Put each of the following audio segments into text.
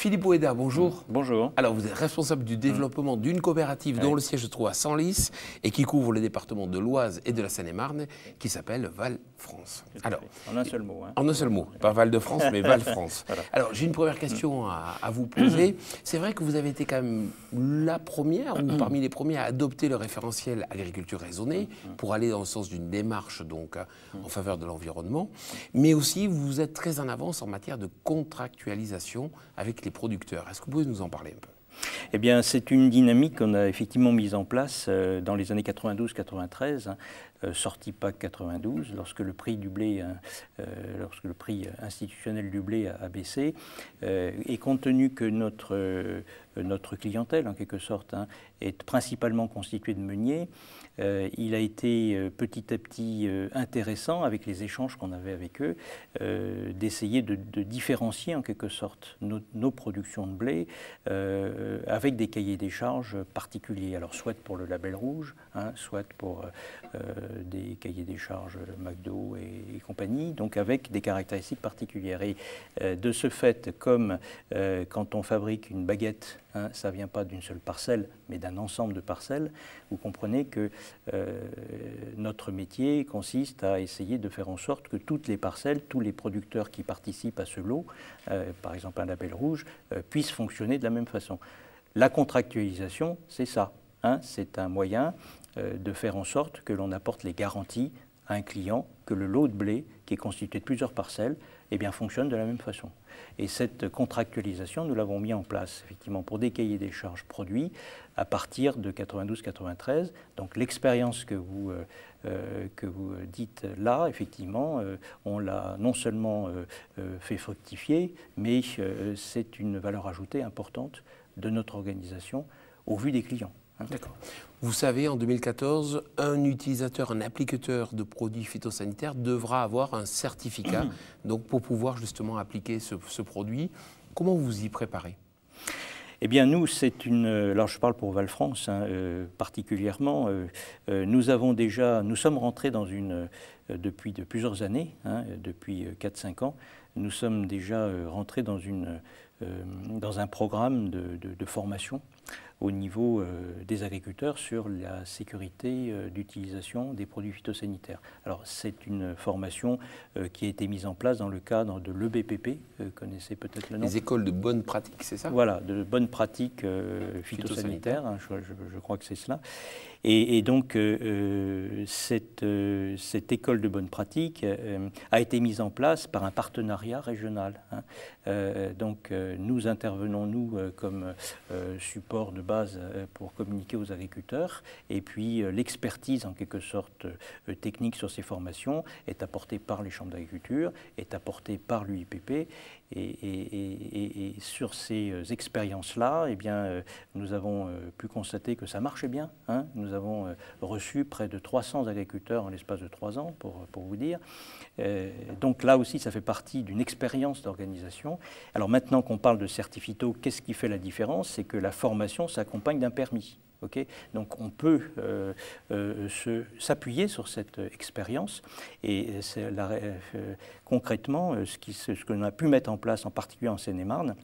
Philippe Bouéda, bonjour. Bonjour. Alors, vous êtes responsable du développement d'une coopérative dont le siège se trouve à Senlis et qui couvre les départements de l'Oise et de la Seine-et-Marne, qui s'appelle Val France. Alors, en un seul mot. Hein. En un seul mot, pas Val de France, mais Val France. Voilà. Alors, j'ai une première question à vous poser. C'est vrai que vous avez été quand même la première, ou parmi les premiers, à adopter le référentiel agriculture raisonnée pour aller dans le sens d'une démarche donc en faveur de l'environnement, mais aussi vous êtes très en avance en matière de contractualisation avec les producteurs. Est-ce que vous pouvez nous en parler un peu ? Eh bien, c'est une dynamique qu'on a effectivement mise en place dans les années 92-93, sortie PAC 92, lorsque le prix du blé, lorsque le prix institutionnel du blé a baissé, et compte tenu que notre clientèle, en quelque sorte, est principalement constituée de meuniers, il a été petit à petit intéressant, avec les échanges qu'on avait avec eux, d'essayer de différencier en quelque sorte nos productions de blé avec des cahiers des charges particuliers. Alors soit pour le label rouge, soit pour des cahiers des charges McDo et compagnie, donc avec des caractéristiques particulières. Et de ce fait, comme quand on fabrique une baguette, ça ne vient pas d'une seule parcelle, mais d'un ensemble de parcelles, vous comprenez que notre métier consiste à essayer de faire en sorte que toutes les parcelles, tous les producteurs qui participent à ce lot, par exemple un label rouge, puissent fonctionner de la même façon. La contractualisation, c'est ça. C'est un moyen de faire en sorte que l'on apporte les garanties à un client que le lot de blé, qui est constitué de plusieurs parcelles, eh bien, fonctionne de la même façon. Et cette contractualisation, nous l'avons mis en place effectivement pour des cahiers des charges produits à partir de 92-93. Donc l'expérience que vous dites là, effectivement, on l'a non seulement fait fructifier, mais c'est une valeur ajoutée importante de notre organisation au vu des clients. D'accord. Vous savez, en 2014, un utilisateur, un applicateur de produits phytosanitaires devra avoir un certificat donc pour pouvoir justement appliquer ce produit. Comment vous y préparez ? Eh bien, nous, c'est une... Alors, je parle pour Val France particulièrement. Nous sommes rentrés dans une... depuis de plusieurs années, depuis 4-5 ans, nous sommes déjà rentrés dans un programme de formation au niveau des agriculteurs sur la sécurité d'utilisation des produits phytosanitaires. Alors c'est une formation qui a été mise en place dans le cadre de l'EBPP, vous connaissez peut-être le nom. Les écoles de bonnes pratiques, c'est ça ? Voilà, de bonnes pratiques phytosanitaires, je crois que c'est cela. Et donc cette école de bonnes pratiques a été mise en place par un partenariat régional. Donc nous intervenons, nous, comme support de base pour communiquer aux agriculteurs, et puis l'expertise en quelque sorte technique sur ces formations est apportée par les chambres d'agriculture, est apportée par l'UIPP, et sur ces expériences-là, eh bien, nous avons pu constater que ça marchait bien. Nous avons reçu près de 300 agriculteurs en l'espace de 3 ans, pour vous dire. Donc là aussi, ça fait partie d'une expérience d'organisation. Alors maintenant qu'on parle de certificato, qu'est-ce qui fait la différence? C'est que la formation s'accompagne d'un permis. Okay, donc on peut s'appuyer sur cette expérience et concrètement, ce qu'on a pu mettre en place, en particulier en Seine-et-Marne,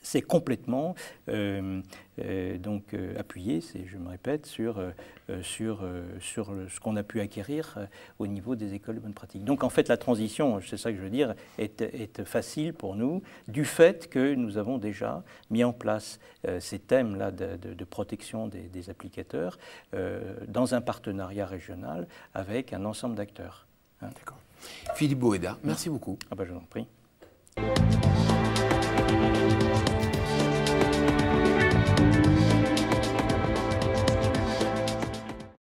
c'est complètement appuyé, je me répète, sur ce qu'on a pu acquérir au niveau des écoles de bonne pratique. Donc en fait la transition, c'est ça que je veux dire, est facile pour nous du fait que nous avons déjà mis en place ces thèmes-là de protection des applicateurs dans un partenariat régional avec un ensemble d'acteurs. D'accord. Philippe Bouéda, merci beaucoup. Je vous en prie.